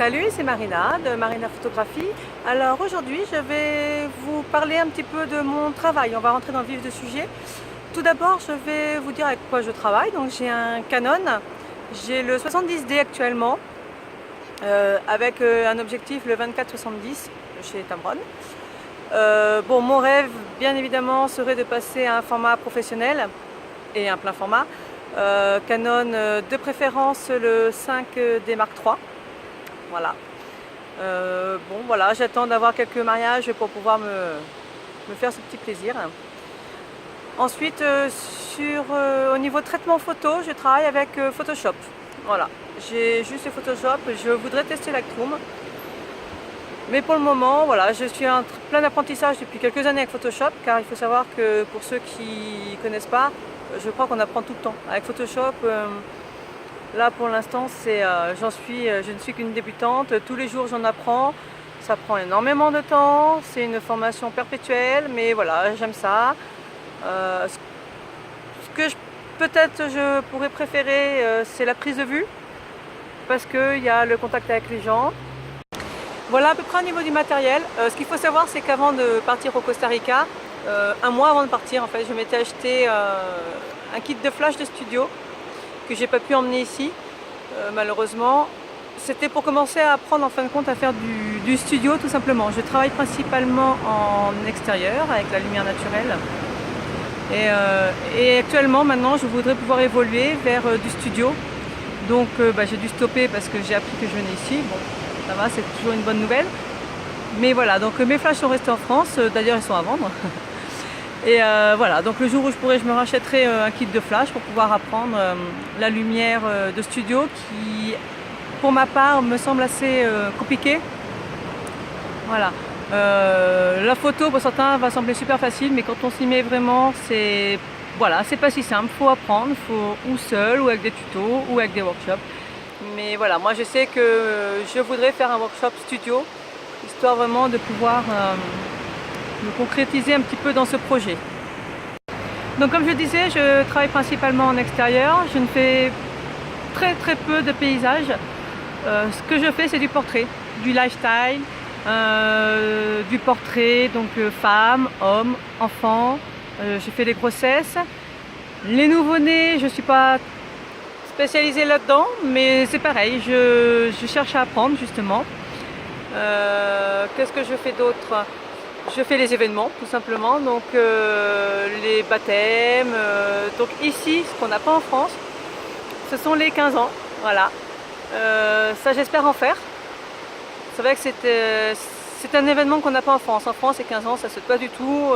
Salut, c'est Marina de Marina Photographie. Alors aujourd'hui, je vais vous parler un petit peu de mon travail. On va rentrer dans le vif du sujet. Tout d'abord, je vais vous dire avec quoi je travaille. Donc j'ai un Canon, j'ai le 70D actuellement, avec un objectif le 24-70 chez Tamron. Bon, mon rêve, bien évidemment, serait de passer à un format professionnel et un plein format. Canon de préférence le 5D Mark III. Voilà. Bon, voilà, j'attends d'avoir quelques mariages pour pouvoir me faire ce petit plaisir. Ensuite, au niveau traitement photo, je travaille avec Photoshop. Voilà, j'ai juste Photoshop. Je voudrais tester Lightroom. Mais pour le moment, voilà, je suis en plein apprentissage depuis quelques années avec Photoshop, car il faut savoir que pour ceux qui ne connaissent pas, je crois qu'on apprend tout le temps. Avec Photoshop, là pour l'instant, je ne suis qu'une débutante. Tous les jours j'en apprends. Ça prend énormément de temps. C'est une formation perpétuelle, mais voilà, j'aime ça. Ce que peut-être je pourrais préférer, c'est la prise de vue, parce qu'il y a le contact avec les gens. Voilà à peu près au niveau du matériel. Ce qu'il faut savoir, c'est qu'avant de partir au Costa Rica, un mois avant de partir, en fait, je m'étais acheté un kit de flash de studio que j'ai pas pu emmener ici, malheureusement. C'était pour commencer à apprendre en fin de compte à faire du studio tout simplement. Je travaille principalement en extérieur avec la lumière naturelle. Et actuellement maintenant je voudrais pouvoir évoluer vers du studio. Donc j'ai dû stopper parce que j'ai appris que je venais ici. Bon, ça va, c'est toujours une bonne nouvelle. Mais voilà, donc mes flashs sont restés en France, d'ailleurs ils sont à vendre. Et voilà, donc le jour où je pourrai, je me rachèterai un kit de flash pour pouvoir apprendre la lumière de studio qui, pour ma part, me semble assez compliqué. Voilà. La photo, pour certains, va sembler super facile, mais quand on s'y met vraiment, c'est pas si simple. Il faut apprendre, ou seul, ou avec des tutos, ou avec des workshops. Mais voilà, moi je sais que je voudrais faire un workshop studio, histoire vraiment de pouvoir me concrétiser un petit peu dans ce projet. Donc comme je disais, je travaille principalement en extérieur. Je ne fais très peu de paysages. Ce que je fais, c'est du portrait, du lifestyle, du portrait, donc femmes, hommes, enfants. Je fais des grossesses. Les nouveau-nés, je ne suis pas spécialisée là-dedans, mais c'est pareil, je cherche à apprendre justement. Qu'est-ce que je fais d'autre? Je fais les événements tout simplement, donc les baptêmes. Donc ici, ce qu'on n'a pas en France, ce sont les 15 ans. Voilà. Ça, j'espère en faire. C'est vrai que c'est un événement qu'on n'a pas en France. En France, les 15 ans, ça ne se fait pas du tout.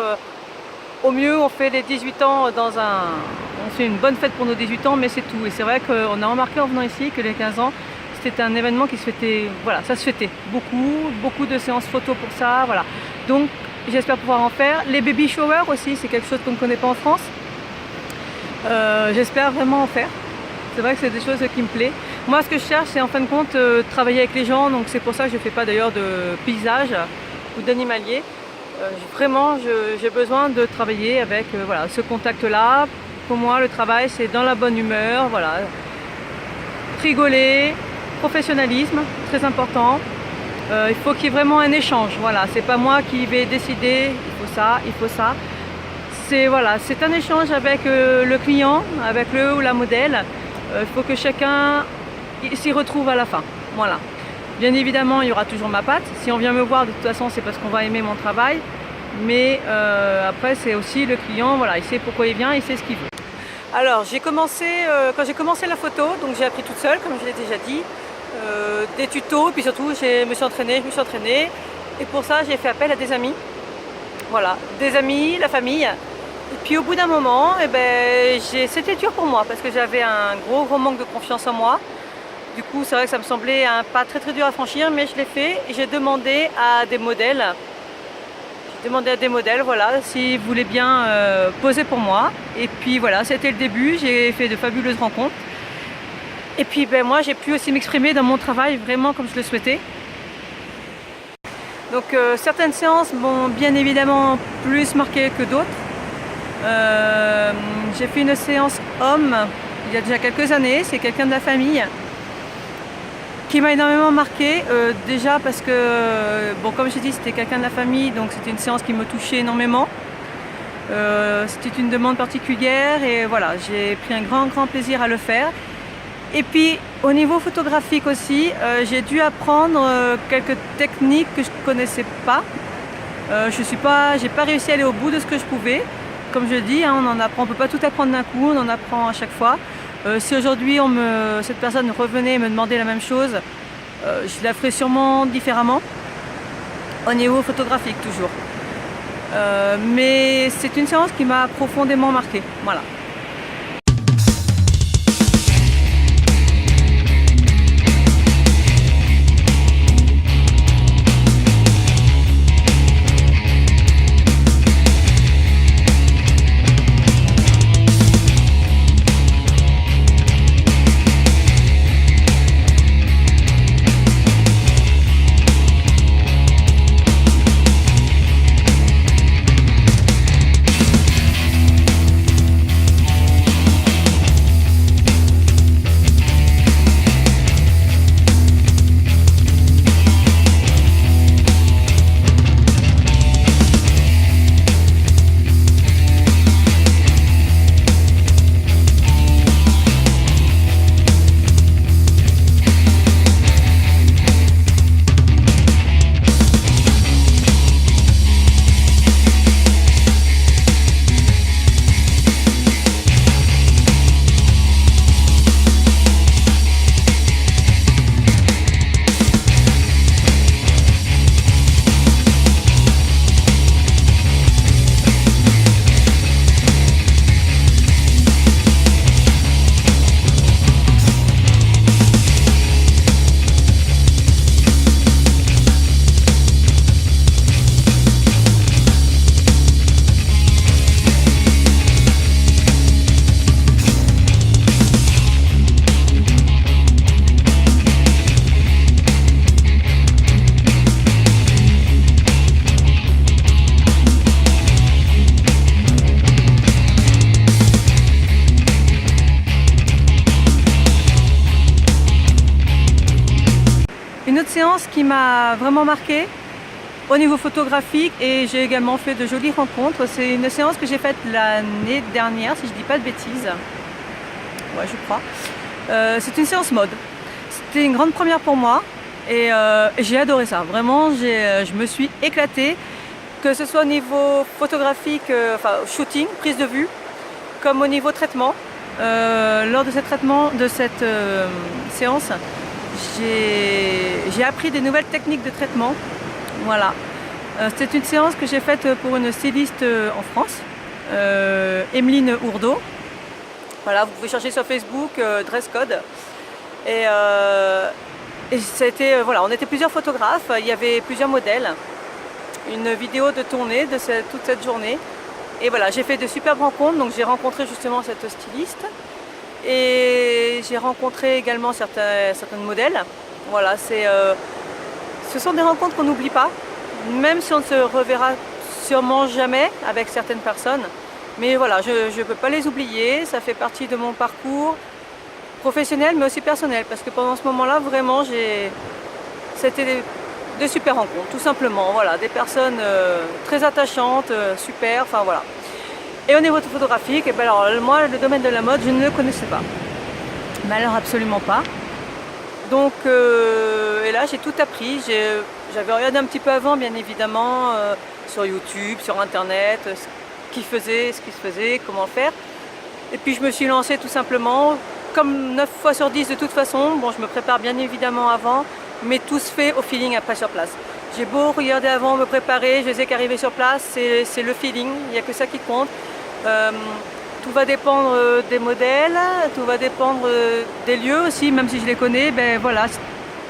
Au mieux, on fait les 18 ans on fait une bonne fête pour nos 18 ans, mais c'est tout. Et c'est vrai qu'on a remarqué en venant ici que les 15 ans, c'était un événement qui se fêtait, voilà, ça se fêtait. Beaucoup de séances photos pour ça, voilà. Donc, j'espère pouvoir en faire. Les baby showers aussi, c'est quelque chose qu'on ne connaît pas en France. J'espère vraiment en faire. C'est vrai que c'est des choses qui me plaisent. Moi, ce que je cherche, c'est en fin de compte travailler avec les gens. Donc, c'est pour ça que je ne fais pas d'ailleurs de paysage ou d'animalier. Vraiment, j'ai besoin de travailler avec voilà, ce contact-là. Pour moi, le travail, c'est dans la bonne humeur, voilà. Rigoler, professionnalisme, très important. Il faut qu'il y ait vraiment un échange. Voilà, c'est pas moi qui vais décider, il faut ça. C'est voilà, c'est un échange avec le client, avec le ou la modèle. Il faut que chacun s'y retrouve à la fin. Voilà. Bien évidemment, il y aura toujours ma patte. Si on vient me voir, de toute façon, c'est parce qu'on va aimer mon travail. Mais après, c'est aussi le client, voilà, il sait pourquoi il vient, il sait ce qu'il veut. Alors, quand j'ai commencé la photo, donc j'ai appris toute seule, comme je l'ai déjà dit, des tutos, puis surtout, je me suis entraînée. Et pour ça, j'ai fait appel à des amis. Voilà, des amis, la famille. Et puis au bout d'un moment, c'était dur pour moi, parce que j'avais un gros manque de confiance en moi. Du coup, c'est vrai que ça me semblait un pas très dur à franchir, mais je l'ai fait et j'ai demandé à des modèles. Voilà, s'ils voulaient bien poser pour moi. Et puis voilà, c'était le début, j'ai fait de fabuleuses rencontres. Et puis moi, j'ai pu aussi m'exprimer dans mon travail vraiment comme je le souhaitais. Donc certaines séances m'ont bien évidemment plus marqué que d'autres. J'ai fait une séance homme il y a déjà quelques années, c'est quelqu'un de la famille qui m'a énormément marqué, déjà parce que, bon, comme j'ai dit, c'était quelqu'un de la famille, donc c'était une séance qui me touchait énormément. C'était une demande particulière et voilà, j'ai pris un grand plaisir à le faire. Et puis au niveau photographique aussi, j'ai dû apprendre quelques techniques que je ne connaissais pas. J'ai pas réussi à aller au bout de ce que je pouvais. Comme je dis, hein, on peut pas tout apprendre d'un coup, on en apprend à chaque fois. Si aujourd'hui cette personne revenait et me demandait la même chose, je la ferais sûrement différemment, au niveau photographique toujours. Mais c'est une séance qui m'a profondément marquée. Voilà. Une autre séance qui m'a vraiment marquée au niveau photographique, et j'ai également fait de jolies rencontres, c'est une séance que j'ai faite l'année dernière, si je ne dis pas de bêtises. Ouais, je crois. C'est une séance mode. C'était une grande première pour moi et j'ai adoré ça. Vraiment, je me suis éclatée, que ce soit au niveau photographique, enfin shooting, prise de vue, comme au niveau traitement. Lors de cette séance, j'ai appris des nouvelles techniques de traitement. Voilà. C'était une séance que j'ai faite pour une styliste en France, Emeline Ourdeau. Voilà, vous pouvez chercher sur Facebook Dress Code. Et ça a été, voilà, on était plusieurs photographes, il y avait plusieurs modèles. Une vidéo de tournée de toute cette journée. Et voilà, j'ai fait de superbes rencontres. Donc j'ai rencontré justement cette styliste. Et j'ai rencontré également certains modèles. Voilà, ce sont des rencontres qu'on n'oublie pas, même si on ne se reverra sûrement jamais avec certaines personnes. Mais voilà, je ne peux pas les oublier, ça fait partie de mon parcours professionnel mais aussi personnel. Parce que pendant ce moment-là, vraiment, c'était de super rencontres, tout simplement. Voilà, des personnes très attachantes, super, enfin voilà. Et au niveau photographique, et ben alors, moi, le domaine de la mode, je ne le connaissais pas. Mais alors, absolument pas. Donc, et là, j'ai tout appris. J'avais regardé un petit peu avant, bien évidemment, sur YouTube, sur Internet, ce qui se faisait, comment faire. Et puis, je me suis lancée tout simplement. Comme 9 fois sur 10 de toute façon, bon, je me prépare bien évidemment avant, mais tout se fait au feeling après sur place. J'ai beau regarder avant, me préparer, je sais qu'arriver sur place, c'est le feeling, il n'y a que ça qui compte. Tout va dépendre des modèles, tout va dépendre des lieux aussi, même si je les connais, ben voilà,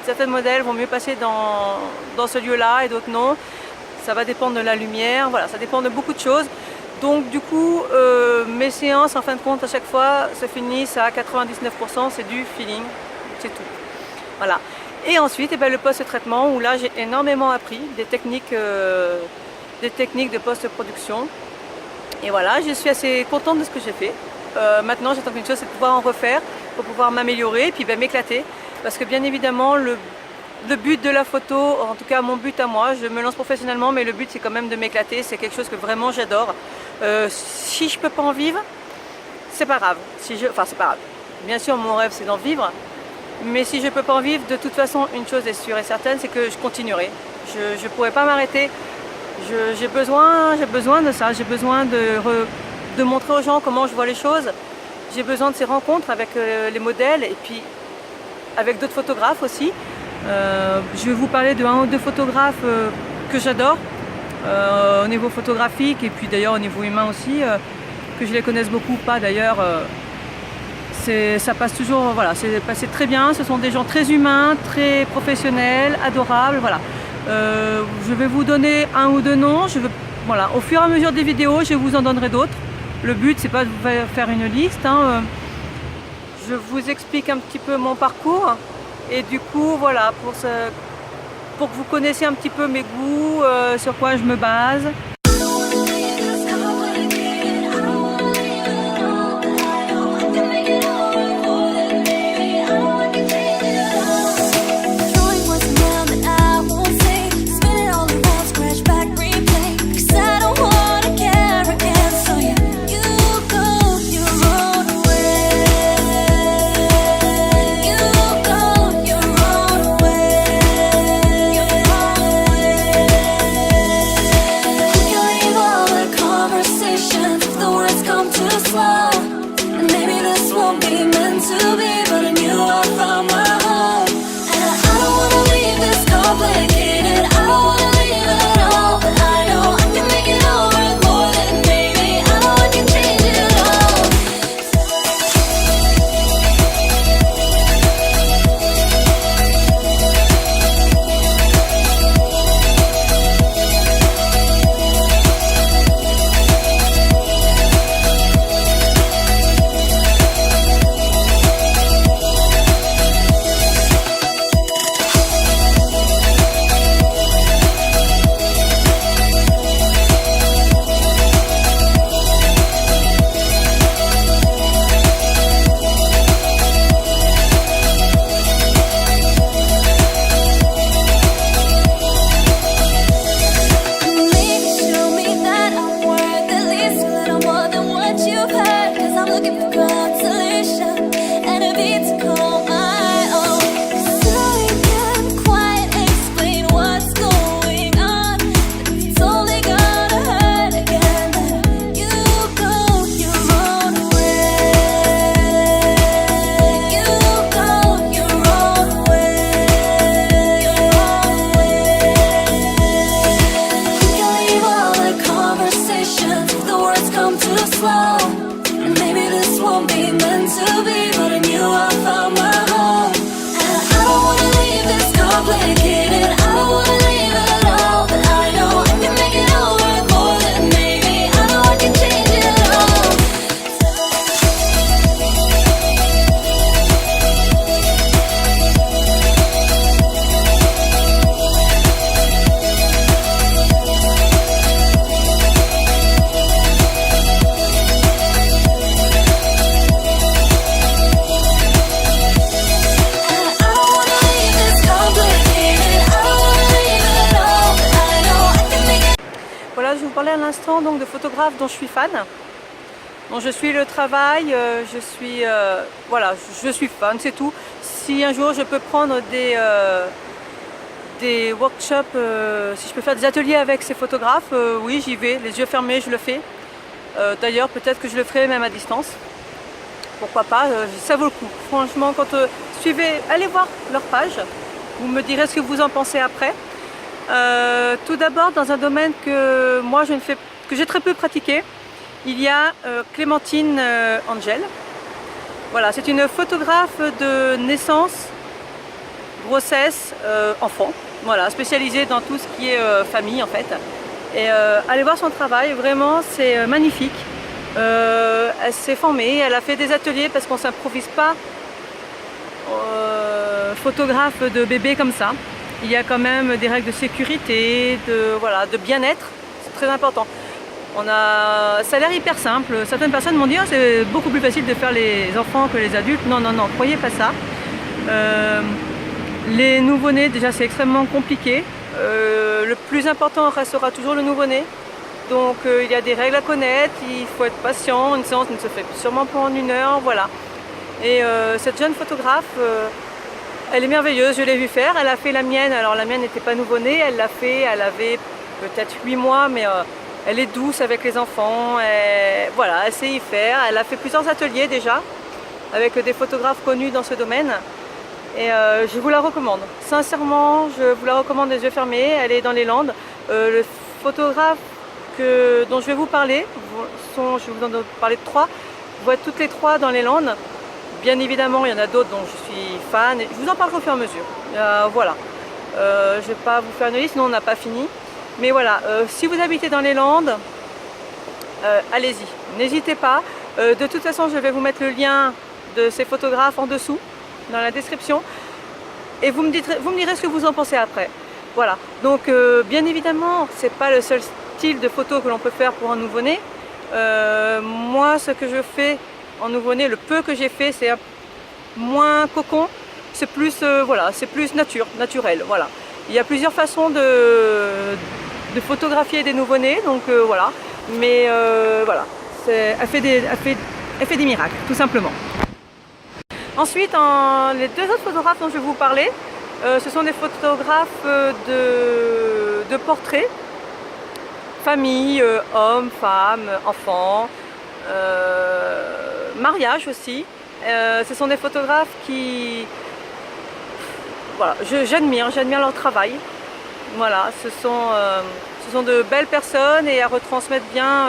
certains modèles vont mieux passer dans ce lieu-là et d'autres non. Ça va dépendre de la lumière, voilà, ça dépend de beaucoup de choses. Donc du coup, mes séances, en fin de compte, à chaque fois, se finissent à 99%, c'est du feeling, c'est tout. Voilà. Et ensuite, eh ben, le post-traitement, où là, j'ai énormément appris des techniques de post-production. Et voilà, je suis assez contente de ce que j'ai fait. Maintenant, j'attends qu'une chose, c'est de pouvoir en refaire, pour pouvoir m'améliorer et puis ben, m'éclater parce que bien évidemment le but de la photo, en tout cas mon but à moi, je me lance professionnellement, mais le but c'est quand même de m'éclater, c'est quelque chose que vraiment j'adore. Si je peux pas en vivre, c'est pas grave. Enfin c'est pas grave. Bien sûr mon rêve c'est d'en vivre, mais si je peux pas en vivre, de toute façon une chose est sûre et certaine, c'est que je continuerai. Je pourrai pas m'arrêter. J'ai besoin de ça, j'ai besoin de montrer aux gens comment je vois les choses. J'ai besoin de ces rencontres avec les modèles et puis avec d'autres photographes aussi. Je vais vous parler de un ou deux photographes que j'adore au niveau photographique et puis d'ailleurs au niveau humain aussi, que je les connaisse beaucoup pas d'ailleurs. Ça passe toujours, voilà, c'est passé très bien. Ce sont des gens très humains, très professionnels, adorables, voilà. Je vais vous donner un ou deux noms. Voilà, au fur et à mesure des vidéos, je vous en donnerai d'autres. Le but, c'est pas de vous faire une liste. Je vous explique un petit peu mon parcours. Et du coup, voilà, pour que vous connaissiez un petit peu mes goûts, sur quoi je me base. À l'instant donc de photographes dont je suis fan, dont je suis le travail, voilà, je suis fan, c'est tout. Si un jour je peux prendre des workshops, si je peux faire des ateliers avec ces photographes, oui j'y vais, les yeux fermés, je le fais. D'ailleurs peut-être que je le ferai même à distance, pourquoi pas, ça vaut le coup. Franchement, allez voir leur page, vous me direz ce que vous en pensez après. Tout d'abord, dans un domaine que moi que j'ai très peu pratiqué, il y a Clémentine Angel. Voilà, c'est une photographe de naissance, grossesse, enfant. Voilà, spécialisée dans tout ce qui est famille en fait. Et allez voir son travail, vraiment c'est magnifique. Elle s'est formée, elle a fait des ateliers parce qu'on ne s'improvise pas photographe de bébé comme ça. Il y a quand même des règles de sécurité, de bien-être, c'est très important. Ça a l'air hyper simple. Certaines personnes m'ont dit oh, c'est beaucoup plus facile de faire les enfants que les adultes. Non, non, non, croyez pas ça. Les nouveau-nés, déjà c'est extrêmement compliqué. Le plus important restera toujours le nouveau-né. Donc il y a des règles à connaître, il faut être patient, une séance ne se fait sûrement pas en 1 heure, voilà. Et cette jeune photographe, elle est merveilleuse, je l'ai vue faire, elle a fait la mienne, alors la mienne n'était pas nouveau-née, elle l'a fait, elle avait peut-être 8 mois, mais elle est douce avec les enfants, et, voilà, elle sait y faire, elle a fait plusieurs ateliers déjà, avec des photographes connus dans ce domaine. Et je vous la recommande, sincèrement, je vous la recommande les yeux fermés, elle est dans les Landes. Le photographe dont je vais vous parler, je vais vous en parler de 3, vous voyez toutes les 3 dans les Landes. Bien évidemment, il y en a d'autres dont je suis fan, je vous en parlerai au fur et à mesure. Voilà, je ne vais pas vous faire une liste, sinon on n'a pas fini. Mais voilà, si vous habitez dans les Landes, allez-y, n'hésitez pas. De toute façon, je vais vous mettre le lien de ces photographes en dessous, dans la description. Et vous me direz ce que vous en pensez après. Voilà, donc bien évidemment, c'est pas le seul style de photo que l'on peut faire pour un nouveau-né. Moi, ce que je fais en nouveau-né, le peu que j'ai fait, c'est moins cocon, c'est plus, voilà, c'est plus naturel. Voilà. Il y a plusieurs façons de photographier des nouveau-nés, donc voilà. Mais voilà, elle fait des miracles, tout simplement. Ensuite, les 2 autres photographes dont je vais vous parler, ce sont des photographes de portraits, famille, hommes, femmes, enfants, mariage aussi. Ce sont des photographes qui, voilà, j'admire leur travail. Voilà, ce sont de belles personnes et elles retransmettent bien,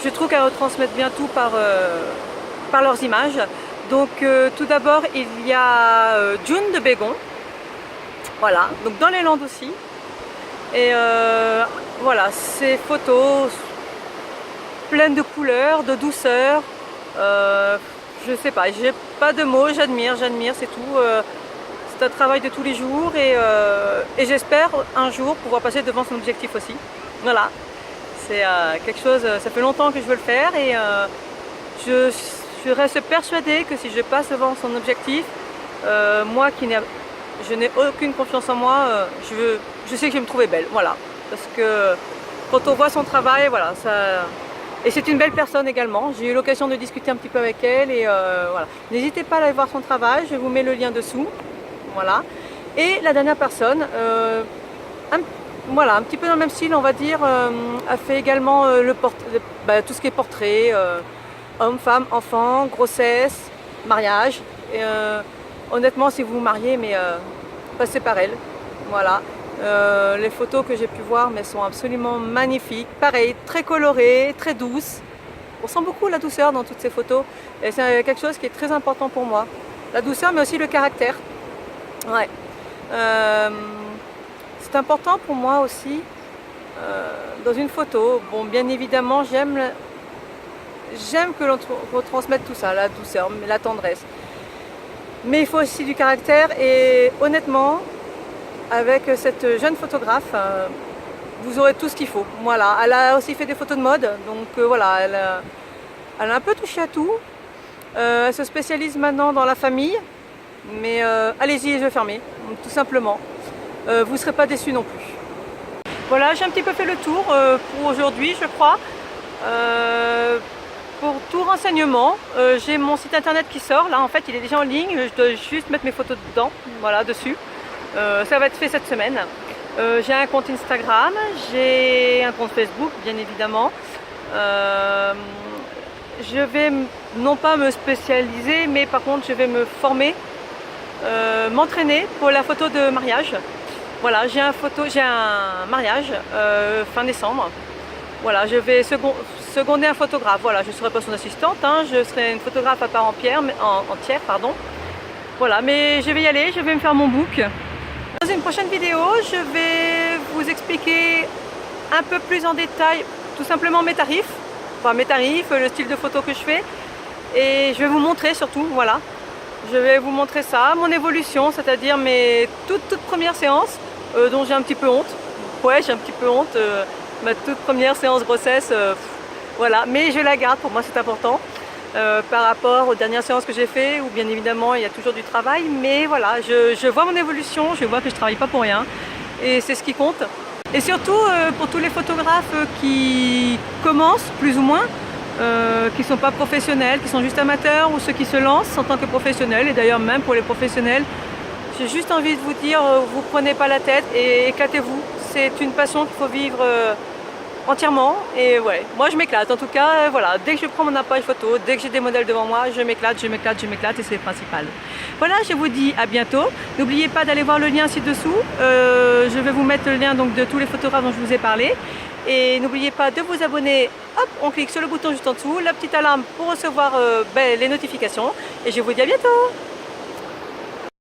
je trouve qu'elles retransmettent bien tout par leurs images. Donc tout d'abord il y a June de Bégon, voilà, donc dans les Landes aussi. Et voilà, ces photos pleines de couleurs, de douceur, je sais pas, j'ai pas de mots, j'admire, c'est tout. C'est un travail de tous les jours et j'espère un jour pouvoir passer devant son objectif aussi. Voilà, c'est quelque chose, ça fait longtemps que je veux le faire et je reste persuadée que si je passe devant son objectif, moi je n'ai aucune confiance en moi, je sais que je vais me trouver belle, voilà. Parce que quand on voit son travail, voilà, ça... Et c'est une belle personne également, j'ai eu l'occasion de discuter un petit peu avec elle et voilà. N'hésitez pas à aller voir son travail, je vous mets le lien dessous, voilà. Et la dernière personne, voilà, un petit peu dans le même style, on va dire, a fait également tout ce qui est portrait, hommes, femmes, enfants, grossesse, mariage. Et, honnêtement, si vous vous mariez, mais passez par elle. Voilà. Les photos que j'ai pu voir mais sont absolument magnifiques. Pareil, très colorées, très douces. On sent beaucoup la douceur dans toutes ces photos. Et c'est quelque chose qui est très important pour moi. La douceur, mais aussi le caractère. Ouais. C'est important pour moi aussi dans une photo. Bon, bien évidemment, j'aime que l'on retransmette tout ça, la douceur, la tendresse. Mais il faut aussi du caractère et honnêtement, avec cette jeune photographe, vous aurez tout ce qu'il faut. Voilà, elle a aussi fait des photos de mode, donc voilà, elle a un peu touché à tout. Elle se spécialise maintenant dans la famille, mais allez-y les yeux fermés, tout simplement. Vous ne serez pas déçus non plus. Voilà, j'ai un petit peu fait le tour pour aujourd'hui, je crois. Pour tout renseignement, j'ai mon site internet qui sort, là en fait il est déjà en ligne, je dois juste mettre mes photos dedans, voilà, dessus. Ça va être fait cette semaine. J'ai un compte Instagram, j'ai un compte Facebook bien évidemment. Je vais non pas me spécialiser, mais par contre je vais me former, m'entraîner pour la photo de mariage. Voilà, j'ai un mariage fin décembre. Voilà, je vais seconder un photographe. Voilà, je ne serai pas son assistante, hein, je serai une photographe à part entière, pardon. Voilà, mais je vais y aller, je vais me faire mon book. Dans une prochaine vidéo, je vais vous expliquer un peu plus en détail tout simplement mes tarifs. Enfin mes tarifs, le style de photo que je fais. Et je vais vous montrer surtout, voilà. Je vais vous montrer ça, mon évolution, c'est-à-dire mes toutes premières séances dont j'ai un petit peu honte. Ouais, j'ai un petit peu honte. Ma toute première séance grossesse, voilà. Mais je la garde, pour moi c'est important. par rapport aux dernières séances que j'ai fait, où bien évidemment il y a toujours du travail, mais voilà, je vois mon évolution, je vois que je travaille pas pour rien et c'est ce qui compte. Et surtout pour tous les photographes qui commencent plus ou moins, qui ne sont pas professionnels, qui sont juste amateurs, ou ceux qui se lancent en tant que professionnels, et d'ailleurs même pour les professionnels, j'ai juste envie de vous dire, vous prenez pas la tête et éclatez-vous. C'est une passion qu'il faut vivre entièrement, et ouais, moi je m'éclate. En tout cas, voilà, dès que je prends mon appareil photo, dès que j'ai des modèles devant moi, je m'éclate, je m'éclate, je m'éclate, et c'est le principal. Voilà, je vous dis à bientôt. N'oubliez pas d'aller voir le lien ci-dessous. Je vais vous mettre le lien donc de tous les photographes dont je vous ai parlé. Et n'oubliez pas de vous abonner. Hop, on clique sur le bouton juste en dessous, la petite alarme pour recevoir les notifications. Et je vous dis à bientôt.